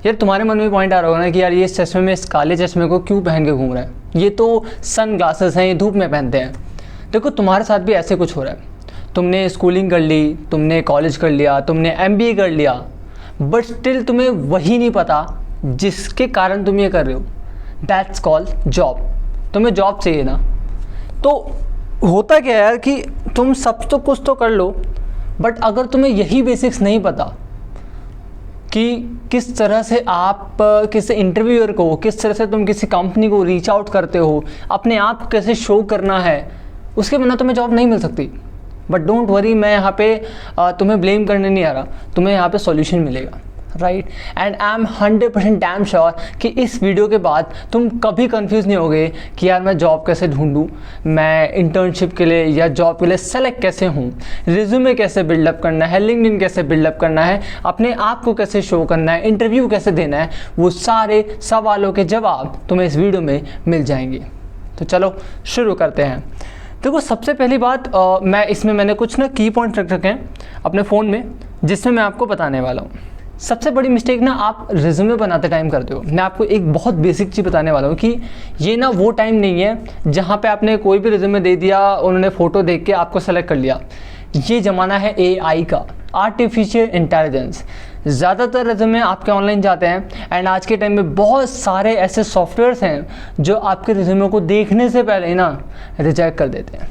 यार तुम्हारे मन में पॉइंट आ रहा होगा ना कि यार ये इस चश्मे में, इस काले चश्मे को क्यों पहन के घूम रहा है, ये तो सन ग्लासेस हैं, ये धूप में पहनते हैं। देखो तुम्हारे साथ भी ऐसे कुछ हो रहा है। तुमने स्कूलिंग कर ली, तुमने कॉलेज कर लिया, तुमने MBA कर लिया, बट स्टिल तुम्हें वही नहीं पता जिसके कारण तुम ये कर रहे हो। That's called job. तुम्हें जॉब चाहिए ना। तो होता क्या है यार कि तुम सब तो कुछ तो कर लो, बट अगर तुम्हें यही बेसिक्स नहीं पता कि किस तरह से आप किसी इंटरव्यूअर को, किस तरह से तुम किसी कंपनी को रीच आउट करते हो, अपने आप को कैसे शो करना है, उसके बिना तुम्हें जॉब नहीं मिल सकती। बट डोंट वरी, मैं यहाँ पे तुम्हें ब्लेम करने नहीं आ रहा, तुम्हें यहाँ पे सॉल्यूशन मिलेगा, right. And I am 100% damn sure कि इस वीडियो के बाद तुम कभी कंफ्यूज नहीं होगे कि यार मैं जॉब कैसे ढूंढूं, मैं इंटर्नशिप के लिए या जॉब के लिए सेलेक्ट कैसे हूँ, रिज्यूमे कैसे बिल्डअप करना है, लिंक्डइन कैसे बिल्डअप करना है, अपने आप को कैसे शो करना है, इंटरव्यू कैसे देना है। वो सारे सवालों के जवाब तुम्हें इस वीडियो में मिल जाएंगे। तो चलो शुरू करते हैं। देखो सबसे पहली बात, मैंने कुछ ना की पॉइंट रख रखे हैं अपने फ़ोन में, जिसमें मैं आपको बताने वाला हूँ। सबसे बड़ी मिस्टेक ना आप रिज्यूमे बनाते टाइम करते हो। मैं आपको एक बहुत बेसिक चीज़ बताने वाला हूँ कि ये ना वो टाइम नहीं है जहाँ पे आपने कोई भी रिज्यूमे दे दिया, उन्होंने फ़ोटो देख के आपको सेलेक्ट कर लिया। ये ज़माना है AI का, आर्टिफिशियल इंटेलिजेंस। ज़्यादातर रिज्यूमे आपके ऑनलाइन जाते हैं एंड आज के टाइम में बहुत सारे ऐसे सॉफ्टवेयर्स हैं जो आपके रिज्यूमे को देखने से पहले ही ना रिजेक्ट कर देते हैं।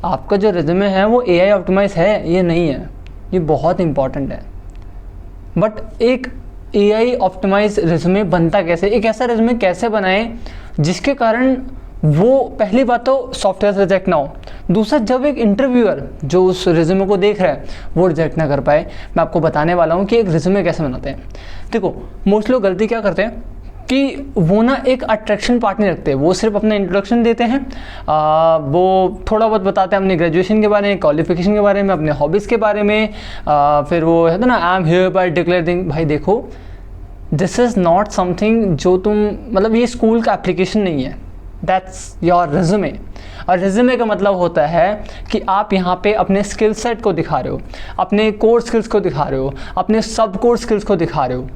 आपका जो रिज्यूमे है वो AI ऑप्टिमाइज है, ये नहीं है, ये बहुत इंपॉर्टेंट है। बट एक AI ऑप्टिमाइज रिज्यूमे बनता कैसे, एक ऐसा रिज्यूमे कैसे बनाएं जिसके कारण वो पहली बात तो सॉफ्टवेयर रिजेक्ट ना हो, दूसरा जब एक इंटरव्यूअर जो उस रिज्यूमे को देख रहा है वो रिजेक्ट ना कर पाए। मैं आपको बताने वाला हूँ कि एक रिज्यूमे कैसे बनाते हैं। देखो मोस्ट लोग गलती क्या करते हैं कि वो ना एक अट्रैक्शन पार्ट नहीं रखते, वो सिर्फ अपना इंट्रोडक्शन देते हैं, वो थोड़ा बहुत बताते हैं अपने ग्रेजुएशन के बारे में, क्वालिफिकेशन के बारे में, अपने हॉबीज़ के बारे में, फिर वो है ना I am here bye declaring. भाई देखो दिस इज़ नॉट समथिंग जो तुम, मतलब ये स्कूल का एप्लीकेशन नहीं है, दैट्स योर रिज्यूमे। और रिज्यूमे का मतलब होता है कि आप यहाँ पे अपने स्किल सेट को दिखा रहे हो, अपने कोर स्किल्स को दिखा रहे हो, अपने सब कोर स्किल्स को दिखा रहे हो,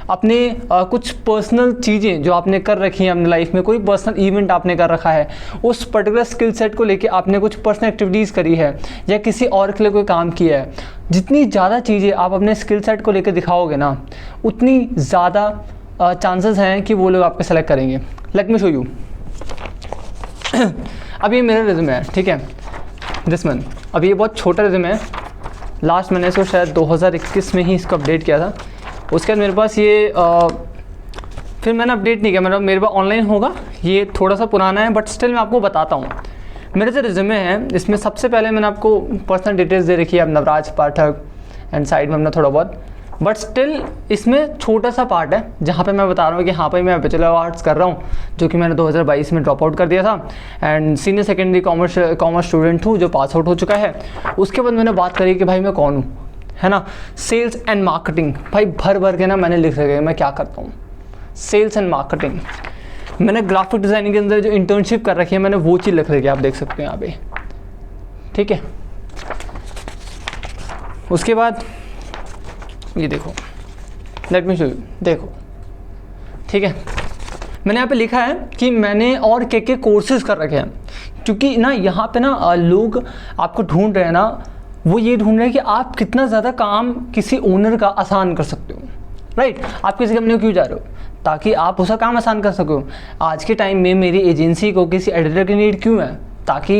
अपने कुछ पर्सनल चीज़ें जो आपने कर रखी हैं अपनी लाइफ में, कोई पर्सनल इवेंट आपने कर रखा है, उस पर्टिकुलर स्किल सेट को लेके आपने कुछ पर्सनल एक्टिविटीज़ करी है या किसी और के लिए कोई काम किया है। जितनी ज़्यादा चीज़ें आप अपने स्किल सेट को लेकर दिखाओगे ना, उतनी ज़्यादा चांसेस हैं कि वो लोग आपको सेलेक्ट करेंगे। Let me show you. अब ये मेरा रिज्यूमे है, ठीक है, दिस वन। अब ये बहुत छोटा रिज्यूमे है, लास्ट मैंने इसको शायद 2021 में ही इसको अपडेट किया था। उसके बाद मेरे पास ये फिर मैंने अपडेट नहीं किया, मतलब मेरे पास ऑनलाइन होगा, ये थोड़ा सा पुराना है बट स्टिल मैं आपको बताता हूँ। मेरे जो रिज्यूमे है इसमें सबसे पहले मैंने आपको पर्सनल डिटेल्स दे रखी है, अब नवराज पाठक एंड साइड में अपना थोड़ा बहुत, बट स्टिल इसमें छोटा सा पार्ट है जहाँ पे मैं बता रहा हूँ कि हाँ भाई मैं बैचलर ऑफ आर्ट्स कर रहा हूँ, जो कि मैंने 2022 में ड्रॉप आउट कर दिया था and senior secondary commerce student हूँ जो पास आउट हो चुका है। उसके बाद मैंने बात करी कि भाई मैं कौन हूँ, है ना, सेल्स एंड मार्केटिंग। भाई भर भर के ना मैंने लिख रखा है मैं क्या करता हूँ, सेल्स एंड मार्केटिंग। मैंने ग्राफिक डिज़ाइनिंग के अंदर जो इंटर्नशिप कर रखी है मैंने वो चीज़ लिख रखी है, आप देख सकते हैं यहाँ पे, ठीक है। उसके बाद ये देखो, लेट मी शो यू, देखो, ठीक है, मैंने यहाँ पे लिखा है कि मैंने और क्या कोर्सेज कर रखे हैं, क्योंकि ना यहाँ पे ना लोग आपको ढूंढ रहे हैं ना, वो ये ढूंढ रहे हैं कि आप कितना ज़्यादा काम किसी ओनर का आसान कर सकते हो, राइट। आप किसी कंपनी को क्यों जा रहे हो, ताकि आप उसका काम आसान कर सको। आज के टाइम में मेरी एजेंसी को किसी एडिटर की नीड क्यों है, ताकि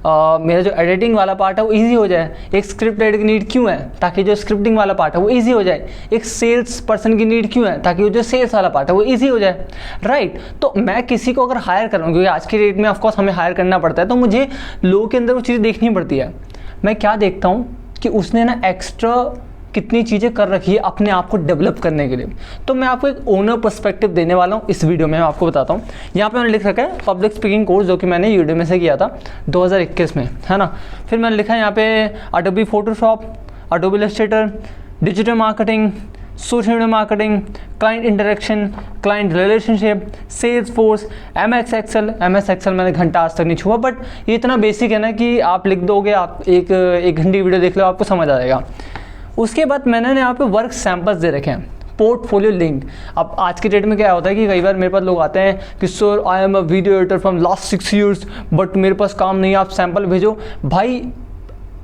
मेरा जो एडिटिंग वाला पार्ट है वो इजी हो जाए। एक स्क्रिप्ट राइटर की नीड क्यों है, ताकि जो स्क्रिप्टिंग वाला पार्ट है वो इजी हो जाए। एक सेल्स पर्सन की नीड क्यों है, ताकि वो जो सेल्स वाला पार्ट है वो इजी हो जाए, राइट। तो मैं किसी को अगर हायर कर रहा हूँ, क्योंकि आज की डेट में ऑफकोर्स हमें हायर करना पड़ता है, तो मुझे लोगों के अंदर वो चीज़ें देखनी पड़ती है। मैं क्या देखता हूँ कि उसने ना एक्स्ट्रा कितनी चीज़ें कर रखी है अपने आप को डेवलप करने के लिए। तो मैं आपको एक ओनर पर्सपेक्टिव देने वाला हूँ इस वीडियो में, मैं आपको बताता हूँ। यहाँ पे मैंने लिख रखा है पब्लिक स्पीकिंग कोर्स, जो कि मैंने यूडेमी से किया था 2021 में, है ना। फिर मैंने लिखा है यहाँ पे Adobe Photoshop, Adobe Illustrator, digital marketing, social media marketing, client interaction, client relationship, sales force, MS Excel. मैंने घंटा आज तक नहीं छुआ, बट ये इतना बेसिक है ना कि आप लिख दोगे, आप एक घंटे वीडियो देख लो, आपको समझ आ जाएगा। उसके बाद मैंने यहाँ पे वर्क सैंपल्स दे रखे हैं, पोर्टफोलियो लिंक। अब आज के डेट में क्या होता है कि कई बार मेरे पास लोग आते हैं कि sir I am a video editor from last 6 years but मेरे पास काम नहीं है, आप सैंपल भेजो। भाई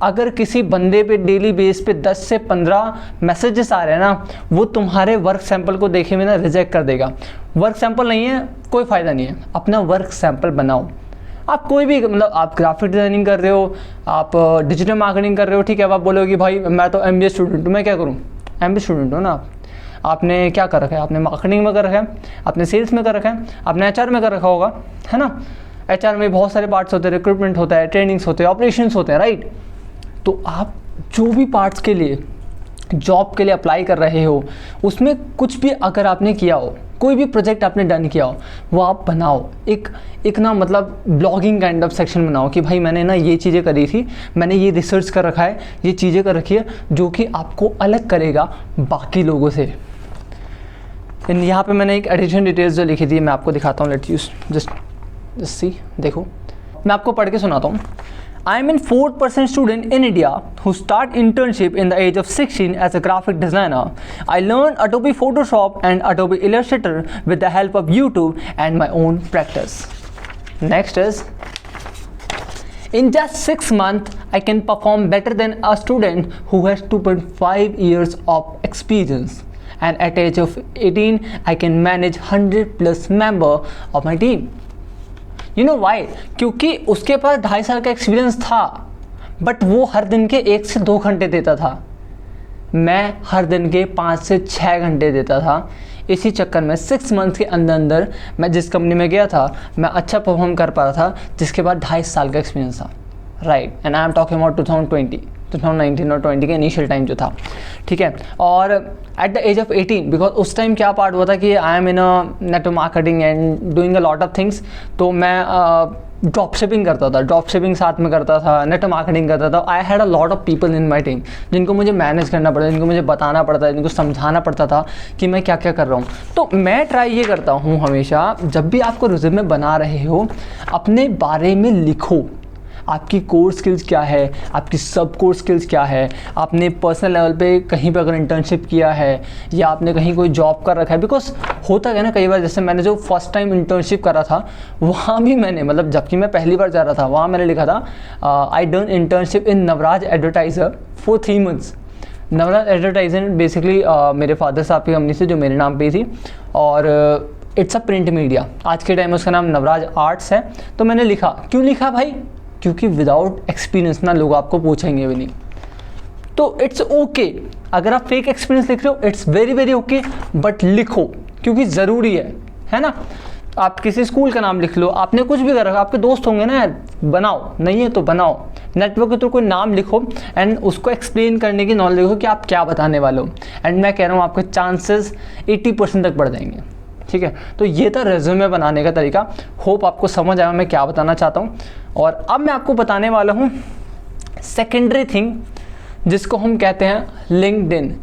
अगर किसी बंदे पे डेली बेस पे 10 से 15 मैसेजेस आ रहे हैं ना, वो तुम्हारे वर्क सैंपल को देखे में ना रिजेक्ट कर देगा। वर्क सैंपल नहीं है कोई फ़ायदा नहीं है, अपना वर्क सैंपल बनाओ। आप कोई भी मतलब आप ग्राफिक डिज़ाइनिंग कर रहे हो, आप डिजिटल मार्केटिंग कर रहे हो, ठीक है। अब आप बोलोगे कि भाई मैं तो MBA स्टूडेंट हूँ, मैं क्या करूँ? MBA स्टूडेंट हो ना आपने क्या कर रखा है? आपने मार्केटिंग में कर रखा है, आपने सेल्स में कर रखा है, आपने HR में कर रखा होगा, है ना। HR में बहुत सारे पार्ट्स होते हैं, रिक्रूटमेंट होता है, ट्रेनिंग्स होते हैं, ऑपरेशंस होते हैं, राइट। तो आप जो भी पार्ट्स के लिए जॉब के लिए अप्लाई कर रहे हो, उसमें कुछ भी अगर आपने किया हो, कोई भी प्रोजेक्ट आपने डन किया हो, वो आप बनाओ। एक ना मतलब ब्लॉगिंग काइंड ऑफ सेक्शन बनाओ कि भाई मैंने ना ये चीज़ें करी थी, मैंने ये रिसर्च कर रखा है, ये चीज़ें कर रखी है, जो कि आपको अलग करेगा बाकी लोगों से। यहाँ पे मैंने एक एडिशन डिटेल्स जो लिखी थी मैं आपको दिखाता हूँ। लेट्स यूज जस्ट सी, देखो मैं आपको पढ़ के सुनाता हूँ। I am in 4% student in India who start internship in the age of 16 as a graphic designer. I learned Adobe Photoshop and Adobe Illustrator with the help of YouTube and my own practice. Next is, in just 6 months, I can perform better than a student who has 2.5 years of experience. And at age of 18, I can manage 100 plus member of my team. You know why? क्योंकि उसके पास 2.5 साल का experience था, but वो हर दिन के 1 से 2 घंटे देता था, मैं हर दिन के 5 से 6 घंटे देता था। इसी चक्कर में 6 मंथ्स के अंदर अंदर मैं जिस कंपनी में गया था मैं अच्छा परफॉर्म कर पा रहा था, जिसके बाद 2.5 साल का एक्सपीरियंस था, right. And I am talking about 2019 और 20 के इनिशियल टाइम जो था, ठीक है। और at the age of 18, because उस टाइम क्या पार्ट हुआ था कि I am in a network marketing and doing a lot of things. तो मैं ड्रॉप शिपिंग करता था, ड्रॉप शिपिंग साथ में करता था, नेटवर्क मार्केटिंग करता था। I had a lot of people in my team जिनको मुझे मैनेज करना पड़ता, जिनको मुझे बताना पड़ता है, जिनको समझाना पड़ता था कि मैं क्या क्या कर रहा हूँ। तो मैं ट्राई ये करता हूँ हमेशा, जब भी आपको रिज्यूमे बना रहे हो अपने बारे में लिखो। आपकी कोर स्किल्स क्या है, आपकी सब कोर स्किल्स क्या है, आपने पर्सनल लेवल पे कहीं पे अगर इंटर्नशिप किया है या आपने कहीं कोई जॉब कर रखा है। बिकॉज होता है ना कई बार, जैसे मैंने जो फर्स्ट टाइम इंटर्नशिप करा था वहाँ भी मैंने मतलब जबकि मैं पहली बार जा रहा था, वहाँ मैंने लिखा था I done internship in Navraj advertiser for 3 months। Navraj advertiser basically मेरे फादर साहब की कंपनी से जो मेरे नाम पे थी, और इट्स अ प्रिंट मीडिया। आज के टाइम में उसका नाम नवराज आर्ट्स है। तो मैंने लिखा, क्यों लिखा भाई? क्योंकि विदाउट एक्सपीरियंस ना लोग आपको पूछेंगे भी नहीं। तो इट्स ओके अगर आप फेक एक्सपीरियंस लिख रहे हो, it's very very okay, but लिखो क्योंकि ज़रूरी है ना। आप किसी स्कूल का नाम लिख लो, आपने कुछ भी कर रखा, आपके दोस्त होंगे ना यार, बनाओ, नहीं है तो बनाओ। नेटवर्क के थ्रू कोई नाम लिखो एंड उसको एक्सप्लेन करने की नॉलेज लिखो कि आप क्या बताने वाले हो। एंड मैं कह रहा हूँ आपके चांसेस 80% तक बढ़ जाएंगे, ठीक है। तो ये था रेज्यूमे बनाने का तरीका। होप आपको समझ आया मैं क्या बताना चाहता हूँ। और अब मैं आपको बताने वाला हूँ सेकेंडरी थिंग, जिसको हम कहते हैं लिंक्डइन।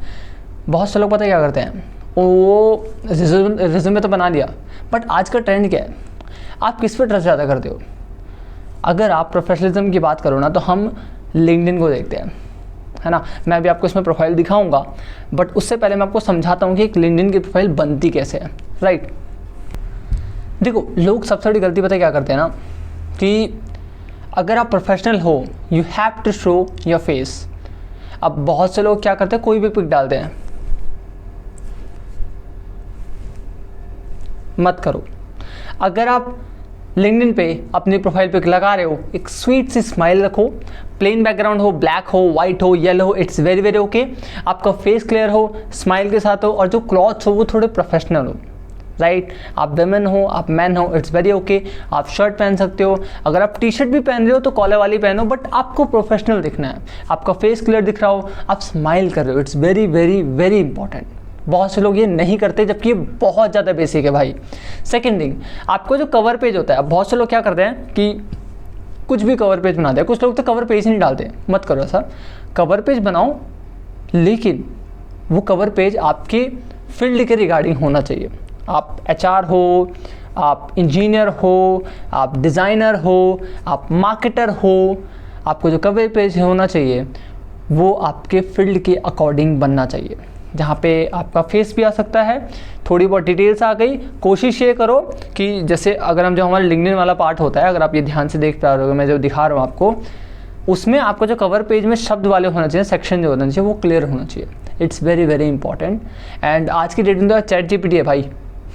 बहुत से लोग पता क्या करते हैं, वो रिज्यूमे तो बना लिया, बट आज का ट्रेंड क्या है, आप किस पे ट्रस्ट ज़्यादा करते हो? अगर आप प्रोफेशनलिज्म की बात करो ना तो हम लिंक्डइन को देखते हैं, है ना। मैं अभी आपको इसमें प्रोफाइल दिखाऊंगा, बट उससे पहले मैं आपको समझाता हूँ कि एक लिंक्डइन की प्रोफाइल बनती कैसे है, राइट। देखो लोग सबसे बड़ी गलती पता क्या करते हैं ना, कि अगर आप प्रोफेशनल हो you have to show your face. अब बहुत से लोग क्या करते हैं, कोई भी पिक डालते हैं, मत करो। अगर आप लिंक्डइन पे अपनी प्रोफाइल पिक लगा रहे हो, एक स्वीट सी स्माइल रखो, प्लेन बैकग्राउंड हो, ब्लैक हो, वाइट हो, येलो हो, इट्स वेरी वेरी ओके। आपका फेस क्लियर हो, स्माइल के साथ हो, और जो क्लॉथ्स हो वो थोड़े प्रोफेशनल हो, राइट। आप वेमेन हो, आप मैन हो, इट्स वेरी ओके। आप शर्ट पहन सकते हो, अगर आप टी शर्ट भी पहन रहे हो तो कॉलर वाली पहनो, बट आपको प्रोफेशनल दिखना है, आपका फेस क्लियर दिख रहा हो, आप स्माइल कर रहे हो, it's very very very important. बहुत से लोग ये नहीं करते, जबकि ये बहुत ज़्यादा बेसिक है भाई। सेकेंड थिंग, आपको जो कवर पेज होता है, अब बहुत से लोग क्या करते हैं कि कुछ भी कवर पेज बना दिया, कुछ लोग तो कवर पेज ही नहीं डालते। मत करो ऐसा, कवर पेज बनाओ, लेकिन वो कवर पेज आपके फील्ड के रिगार्डिंग होना चाहिए। आप HR हो, आप इंजीनियर हो, आप डिज़ाइनर हो, आप मार्केटर हो, आपको जो कवर पेज होना चाहिए वो आपके फील्ड के अकॉर्डिंग बनना चाहिए, जहाँ पे आपका फेस भी आ सकता है, थोड़ी बहुत डिटेल्स आ गई। कोशिश ये करो कि जैसे अगर हम जो हमारा लिंक्डइन वाला पार्ट होता है, अगर आप ये ध्यान से देख पा रहे हो, मैं जो दिखा रहा हूँ आपको, उसमें आपका जो कवर पेज में शब्द वाले होना चाहिए, सेक्शन जो होना चाहिए वो क्लियर होना चाहिए। It's very very important. And आज की डेट में तो चैट जीपीटी है भाई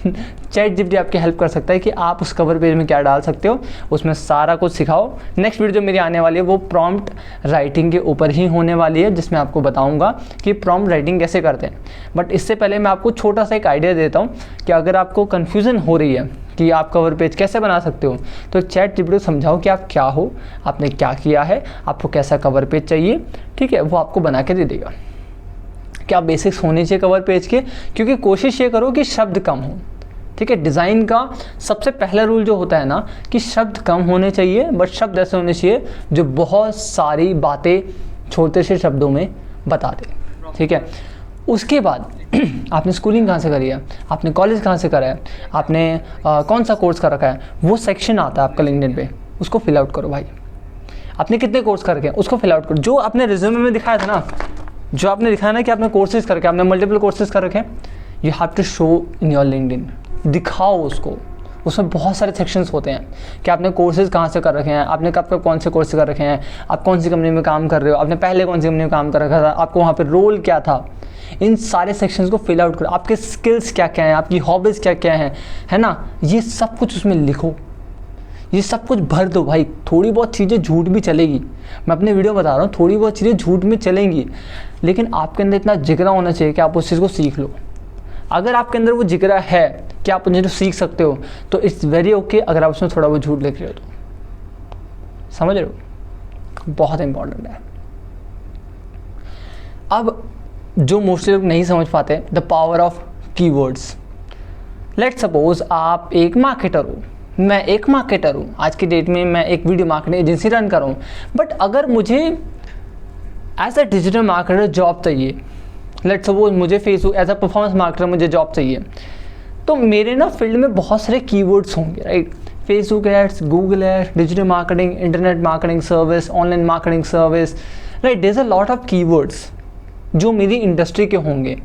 चैट जीपीटी आपकी हेल्प कर सकता है कि आप उस कवर पेज में क्या डाल सकते हो, उसमें सारा कुछ सिखाओ। नेक्स्ट वीडियो जो मेरी आने वाली है वो प्रॉम्प्ट राइटिंग के ऊपर ही होने वाली है, जिसमें आपको बताऊंगा कि प्रॉम्प्ट राइटिंग कैसे करते हैं। बट इससे पहले मैं आपको छोटा सा एक आइडिया देता हूँ कि अगर आपको कन्फ्यूज़न हो रही है कि आप कवर पेज कैसे बना सकते हो, तो चैट जीपीटी को समझाओ कि आप क्या हो, आपने क्या किया है, आपको कैसा कवर पेज चाहिए, ठीक है, वो आपको बना के दे देगा। क्या बेसिक्स होने चाहिए कवर पेज के, क्योंकि कोशिश ये करो कि शब्द कम हो, ठीक है। डिज़ाइन का सबसे पहला रूल जो होता है ना कि शब्द कम होने चाहिए, बट शब्द ऐसे होने चाहिए जो बहुत सारी बातें छोटे से शब्दों में बता दे, ठीक है। उसके बाद आपने स्कूलिंग कहाँ से करी है, आपने कॉलेज कहाँ से करा है, आपने कौन सा कोर्स कर रखा है, वो सेक्शन आता है आपका लिंक्डइन पे, उसको फिल आउट करो भाई। आपने कितने कोर्स कर रखे हैं उसको फिल आउट करो। जो आपने रिज्यूमे में दिखाया था ना, जो आपने दिखाया ना कि आपने कोर्सेज करके, आपने मल्टीपल कोर्सेज कर रखे हैं, you have to show in your LinkedIn. दिखाओ उसको, उसमें बहुत सारे सेक्शंस होते हैं कि आपने कोर्सेज कहाँ से कर रखे हैं, आपने कब कब कौन से कोर्स कर रखे हैं, आप कौन सी कंपनी में काम कर रहे हो, आपने पहले कौन सी कंपनी में काम कर रखा था, आपको वहाँ पे रोल क्या था। इन सारे सेक्शंस को फिल आउट करो। आपके स्किल्स क्या क्या हैं, आपकी हॉबीज़ क्या क्या हैं, है ना, ये सब कुछ उसमें लिखो, ये सब कुछ भर दो भाई। थोड़ी बहुत चीज़ें झूठ भी चलेगी, मैं अपने वीडियो बता रहा हूँ, थोड़ी बहुत चीज़ें झूठ में चलेंगी, लेकिन आपके अंदर इतना जिगरा होना चाहिए कि आप उस चीज़ को सीख लो। अगर आपके अंदर वो जिगरा है कि आप उन्हें सीख सकते हो, तो इट्स वेरी ओके अगर आप उसमें थोड़ा बहुत झूठ लिख रहे हो तो। समझ रहे हो, बहुत इंपॉर्टेंट है। अब जो मोस्टली लोग नहीं समझ पाते, the power of keywords. Let's suppose आप एक मार्केटर हो, मैं एक मार्केटर हूँ, आज की डेट में मैं एक वीडियो मार्केटिंग एजेंसी रन कर रहा हूँ, बट अगर मुझे as a digital marketer job चाहिए, लेट्स सपोज मुझे Facebook as a performance marketer मुझे जॉब चाहिए, तो मेरे ना फील्ड में बहुत सारे कीवर्ड्स होंगे, right. Facebook ads, Google ads, digital marketing, internet marketing service, online marketing service, right. There is a lot of keywords जो मेरी इंडस्ट्री के होंगे।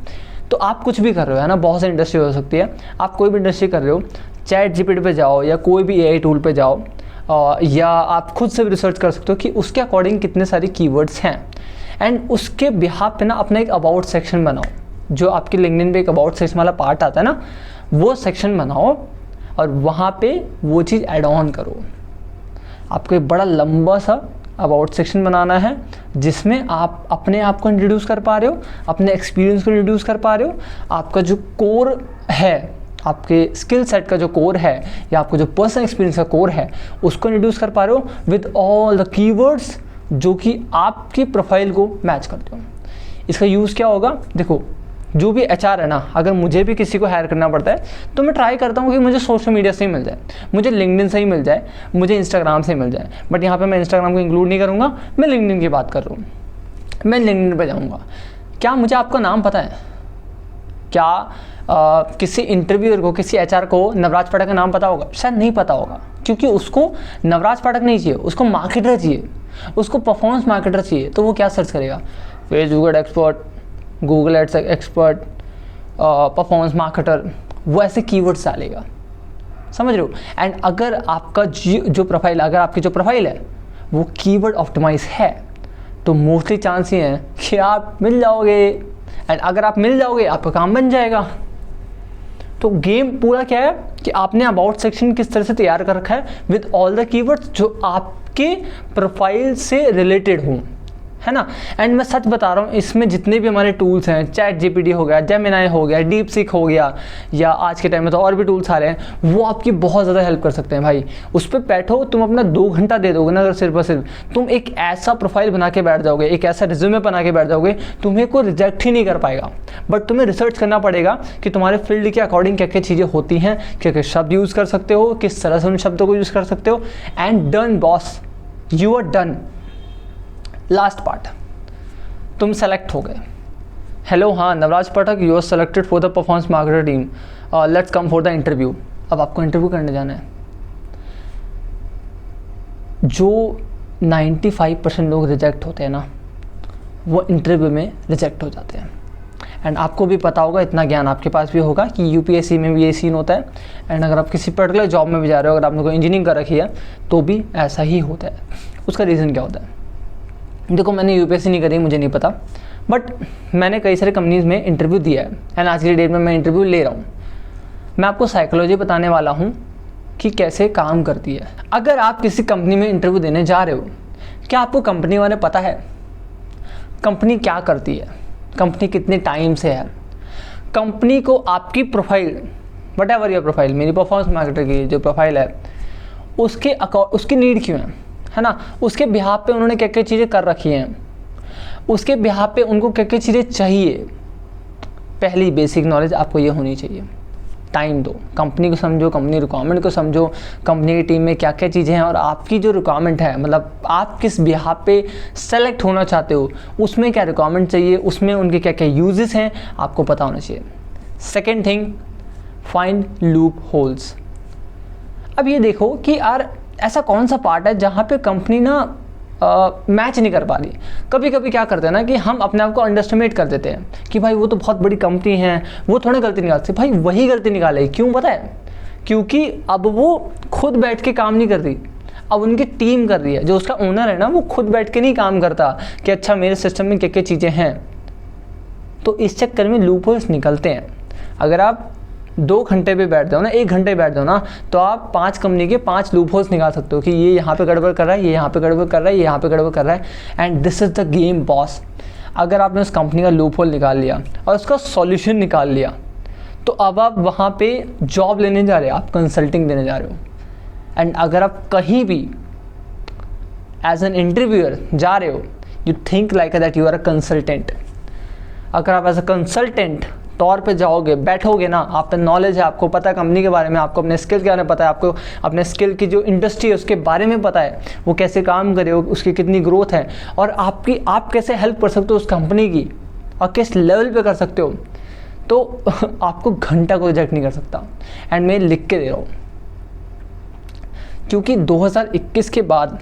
तो आप कुछ भी कर रहे हो, है ना, बहुत सारी इंडस्ट्री हो सकती है, आप कोई भी इंडस्ट्री कर रहे हो, चैट जीपीटी पे जाओ या कोई भी एआई टूल पे जाओ, या आप खुद से भी रिसर्च कर सकते हो कि उसके अकॉर्डिंग कितने सारे कीवर्ड्स हैं, एंड उसके बिहाफ पे ना अपना एक अबाउट सेक्शन बनाओ। जो आपके लिंक्डइन पे एक अबाउट सेक्शन वाला पार्ट आता है ना, वो सेक्शन बनाओ और वहाँ पे वो चीज़ ऐड ऑन करो। आपको एक बड़ा लंबा सा अबाउट सेक्शन बनाना है जिसमें आप अपने आप को इंट्रोड्यूस कर पा रहे हो, अपने एक्सपीरियंस को इंट्रोड्यूस कर पा रहे हो, आपका जो कोर है, आपके स्किल सेट का जो कोर है, या आपको जो पर्सनल एक्सपीरियंस का कोर है, उसको इंट्रोड्यूस कर पा रहे हो विद ऑल द कीवर्ड्स जो कि आपकी प्रोफाइल को मैच करते हो। इसका यूज़ क्या होगा, देखो जो भी एचआर है ना, अगर मुझे भी किसी को हायर करना पड़ता है तो मैं ट्राई करता हूँ कि मुझे सोशल मीडिया से ही मिल जाए, मुझे लिंक्डइन से ही मिल जाए, मुझे इंस्टाग्राम से ही मिल जाए। बट यहाँ पे मैं इंस्टाग्राम को इंक्लूड नहीं करूँगा, मैं लिंक्डइन की बात कर रहा हूँ। मैं लिंक्डइन पे जाऊँगा, क्या मुझे आपका नाम पता है? क्या किसी इंटरव्यूअर को, किसी एचआर को नवराज पाठक का नाम पता होगा? शायद नहीं पता होगा, क्योंकि उसको नवराज पाठक नहीं चाहिए, उसको मार्केटर चाहिए, उसको परफॉर्मेंस मार्केटर चाहिए। तो वो क्या सर्च करेगा? Facebook expert, Google ads expert, performance marketer, वो ऐसे कीवर्ड्स डालेगा। समझ रहे हो? एंड अगर आपका जो प्रोफाइल, अगर आपकी जो प्रोफाइल है वो कीवर्ड ऑप्टिमाइज है, तो मोस्टली चांस ये है कि आप मिल जाओगे। एंड अगर आप मिल जाओगे, आपका काम बन जाएगा। तो गेम पूरा क्या है कि आपने अबाउट सेक्शन किस तरह से तैयार कर रखा है विद ऑल द कीवर्ड्स जो आपके प्रोफाइल से रिलेटेड हों, है ना। एंड मैं सच बता रहा हूँ, इसमें जितने भी हमारे टूल्स हैं, चैट जीपीटी हो गया, जेमिनाई हो गया, डीप सीक हो गया, या आज के टाइम में तो और भी टूल्स आ रहे हैं, वो आपकी बहुत ज़्यादा हेल्प कर सकते हैं भाई। उस पर बैठो, तुम अपना 2 घंटा दे दोगे ना, अगर सिर्फ और सिर्फ तुम एक ऐसा प्रोफाइल बना के बैठ जाओगे, एक ऐसा रिज्यूमे बना के बैठ जाओगे, तुम्हें कोई रिजेक्ट ही नहीं कर पाएगा। बट तुम्हें रिसर्च करना पड़ेगा कि तुम्हारे फील्ड के अकॉर्डिंग क्या क्या चीज़ें होती हैं, क्या क्या शब्द यूज़ कर सकते हो, किस तरह से उन शब्दों को यूज़ कर सकते हो। And done boss, you are done. Last part, तुम सेलेक्ट हो गए। हेलो, हाँ Navraj Pathak, you are selected for the performance marketer team, let's come for the interview. अब आपको इंटरव्यू करने जाना है। जो 95% लोग रिजेक्ट होते हैं ना, वो इंटरव्यू में रिजेक्ट हो जाते हैं। एंड आपको भी पता होगा, इतना ज्ञान आपके पास भी होगा कि यूपीएससी में भी ये सीन होता है। एंड अगर आप किसी पर्टिकुलर जॉब में भी जा रहे हो, अगर आपने कोई इंजीनियरिंग कर रखी है तो भी ऐसा ही होता है। उसका रीज़न क्या होता है? देखो, मैंने यूपीएससी नहीं करी, मुझे नहीं पता, बट मैंने कई सारे कंपनीज़ में इंटरव्यू दिया है एंड आज की डेट में मैं इंटरव्यू ले रहा हूँ। मैं आपको साइकोलॉजी बताने वाला हूँ कि कैसे काम करती है। अगर आप किसी कंपनी में इंटरव्यू देने जा रहे हो, क्या आपको कंपनी वाले पता है कंपनी क्या करती है, कंपनी कितने टाइम से है, कंपनी को आपकी profile, what ever your profile, मेरी परफॉर्मेंस मार्केटर की जो प्रोफाइल है उसकी नीड क्यों है ना, उसके बिहाफ पे उन्होंने क्या क्या चीज़ें कर रखी हैं, उसके बिहाफ पे उनको क्या क्या चीज़ें चाहिए। पहली बेसिक नॉलेज आपको ये होनी चाहिए। टाइम दो, कंपनी को समझो, कंपनी रिक्वायरमेंट को समझो, कंपनी की टीम में क्या क्या चीज़ें हैं और आपकी जो रिक्वायरमेंट है, मतलब आप किस बिहाफ पे सेलेक्ट होना चाहते हो, उसमें क्या रिक्वायरमेंट चाहिए, उसमें उनके क्या क्या यूजेस हैं, आपको पता होना चाहिए। Second thing, find loop holes. अब ये देखो कि यार ऐसा कौन सा पार्ट है जहाँ पे कंपनी ना मैच नहीं कर पा रही। कभी कभी क्या करते हैं ना कि हम अपने आप को अंडरस्टिमेट कर देते हैं कि भाई वो तो बहुत बड़ी कंपनी है, वो थोड़ी गलती निकालती। भाई वही गलती निकाले, क्यों पता है? क्योंकि अब वो खुद बैठ के काम नहीं कर रही, अब उनकी टीम कर रही है। जो उसका ओनर है ना, वो खुद बैठ के नहीं काम करता कि अच्छा मेरे सिस्टम में क्या क्या चीज़ें हैं। तो इस चक्कर में लूप होल्स निकलते हैं। अगर आप 2 घंटे पे बैठ जाओ ना, 1 घंटे बैठ जाओ ना, तो आप 5 कंपनी के 5 लूप होल्स निकाल सकते हो कि ये यहाँ पे गड़बड़ कर रहा है, ये यहाँ पे गड़बड़ कर रहा है, ये यहाँ पे गड़बड़ कर रहा है। And this is the game boss. अगर आपने उस कंपनी का लूप होल निकाल लिया और उसका सॉल्यूशन निकाल लिया, तो अब आप वहाँ पे जॉब लेने जा रहे हो, आप कंसल्टिंग देने जा रहे हो। एंड अगर आप कहीं भी एज एन इंटरव्यूअर जा रहे हो, you think like that you are a consultant. अगर आप एज अ कंसल्टेंट तौर पे जाओगे, बैठोगे ना, आप पे नॉलेज है, आपको पता है कंपनी के बारे में, आपको अपने स्किल के बारे में पता है, आपको अपने स्किल की जो इंडस्ट्री है उसके बारे में पता है, वो कैसे काम करे, उसकी कितनी ग्रोथ है और आप कैसे हेल्प कर सकते हो उस कंपनी की और किस लेवल पे कर सकते हो, तो आपको घंटा कोई रिजेक्ट नहीं कर सकता। एंड मैं लिख के दे रहा हूँ, क्योंकि 2021 के बाद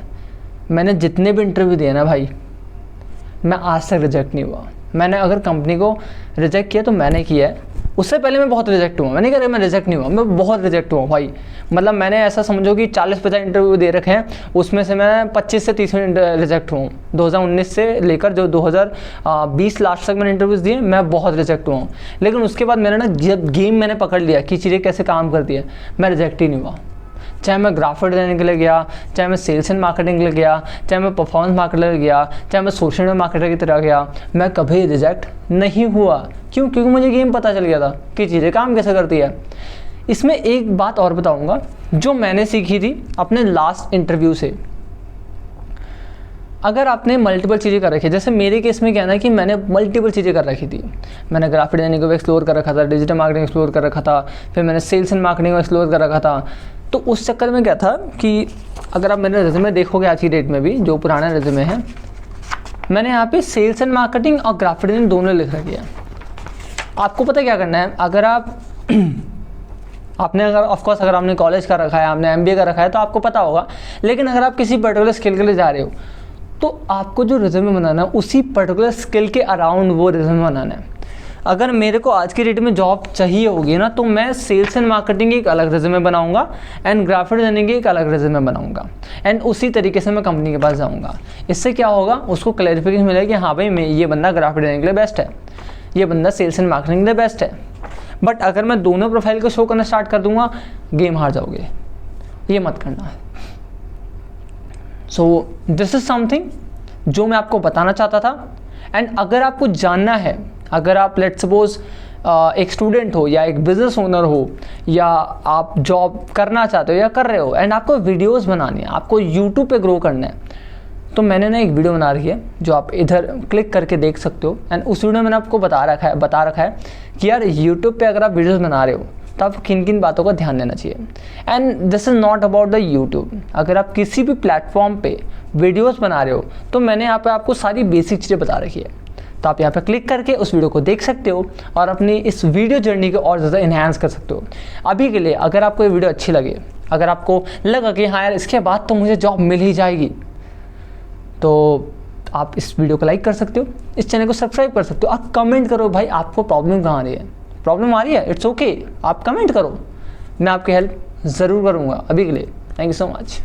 मैंने जितने भी इंटरव्यू दिए ना भाई, मैं आज तक रिजेक्ट नहीं हुआ। मैंने अगर कंपनी को रिजेक्ट किया तो मैंने किया है, उससे पहले मैं बहुत रिजेक्ट हुआ। मैंने कहा मैं रिजेक्ट नहीं हुआ, मैं बहुत रिजेक्ट हुआ भाई। मतलब मैंने ऐसा समझो कि 40-50 इंटरव्यू दे रखे हैं, उसमें से मैं 25 से 30 में रिजेक्ट हुआ हूँ। 2019 से लेकर जो 2020 लास्ट तक मैंने इंटरव्यूज़ दिए, मैं बहुत रिजेक्ट हुआ हूँ। लेकिन उसके बाद मैंने ना जब गेम मैंने पकड़ लिया कि चीज़ें कैसे काम करती है, मैं रिजेक्ट ही नहीं हुआ। चाहे मैं ग्राफिक डिजाइनिंग के लिए गया, चाहे मैं सेल्स एंड मार्केटिंग के लिए गया, चाहे मैं परफॉर्मेंस मार्केटर गया, चाहे मैं सोशल मीडिया मार्केटर की तरह गया, मैं कभी रिजेक्ट नहीं हुआ। क्यों? क्योंकि मुझे गेम पता चल गया था कि चीज़ें काम कैसे करती है। इसमें एक बात और बताऊंगा जो मैंने सीखी थी अपने लास्ट इंटरव्यू से। अगर आपने मल्टीपल चीज़ें कर रखी है, जैसे मेरे केस में क्या है ना कि मैंने मल्टीपल चीज़ें कर रखी थी। मैंने ग्राफिक डिजाइनिंग को एक्सप्लोर कर रखा था, डिजिटल मार्केटिंग एक्सप्लोर कर रखा था, फिर मैंने सेल्स एंड मार्केटिंग को एक्सप्लोर कर रखा था। तो उस चक्कर में क्या था कि अगर आप मेरे रिज्यूमे देखोगे आज की डेट में भी, जो पुराना रिज्यूमे है, मैंने यहाँ पे सेल्स एंड मार्केटिंग और ग्राफिक डिजाइनिंग दोनों लिख रखी है। आपको पता क्या करना है, अगर आपने अगर ऑफकोर्स अगर आपने कॉलेज का रखा है, आपने MBA का रखा है तो आपको पता होगा। लेकिन अगर आप किसी पर्टिकुलर स्किल के लिए जा रहे हो तो आपको जो रिज्यूमे बनाना है उसी पर्टिकुलर स्किल के अराउंड वो रिज्यूमे बनाना है। अगर मेरे को आज की डेट में जॉब चाहिए होगी ना, तो मैं सेल्स एंड मार्केटिंग की एक अलग रिज्यूमे बनाऊंगा एंड ग्राफिक डिजाइनिंग की एक अलग रिज्यूमे बनाऊंगा एंड उसी तरीके से मैं कंपनी के पास जाऊंगा। इससे क्या होगा, उसको क्लैरिफिकेशन मिलेगा कि हाँ भाई, मैं ये बंदा ग्राफिक डिजाइनिंग के लिए बेस्ट है, ये बंदा सेल्स एंड मार्केटिंग के लिए बेस्ट है। बट अगर मैं दोनों प्रोफाइल को शो करना स्टार्ट कर दूंगा, गेम हार जाओगे, ये मत करना। सो दिस इज समथिंग जो मैं आपको बताना चाहता था। एंड अगर आपको जानना है, अगर आप लेट्स सपोज एक स्टूडेंट हो या एक बिजनेस ओनर हो या आप जॉब करना चाहते हो या कर रहे हो एंड आपको वीडियोस बनानी है, आपको यूट्यूब पे ग्रो करना है, तो मैंने ना एक वीडियो बना रखी है जो आप इधर क्लिक करके देख सकते हो। एंड उस वीडियो में मैंने आपको बता रखा है कि यार यूट्यूब पे अगर आप वीडियोस बना रहे हो तो आपको किन किन बातों का ध्यान देना चाहिए। And this is not about the YouTube. अगर आप किसी भी प्लेटफॉर्म पे वीडियोस बना रहे हो तो मैंने यहाँ पे आपको सारी बेसिक चीज़ें बता रखी है। तो आप यहाँ पे क्लिक करके उस वीडियो को देख सकते हो और अपनी इस वीडियो जर्नी को और ज़्यादा इन्हांस कर सकते हो। अभी के लिए अगर आपको ये वीडियो अच्छी लगे, अगर आपको लगा कि हाँ यार इसके बाद तो मुझे जॉब मिल ही जाएगी, तो तो आप इस वीडियो को लाइक कर सकते हो, इस चैनल को सब्सक्राइब कर सकते हो। आप कमेंट करो भाई, आपको प्रॉब्लम कहाँ आ रही है, प्रॉब्लम आ रही है, इट्स ओके, आप कमेंट करो, मैं आपकी हेल्प ज़रूर करूँगा। अभी के लिए थैंक यू सो मच।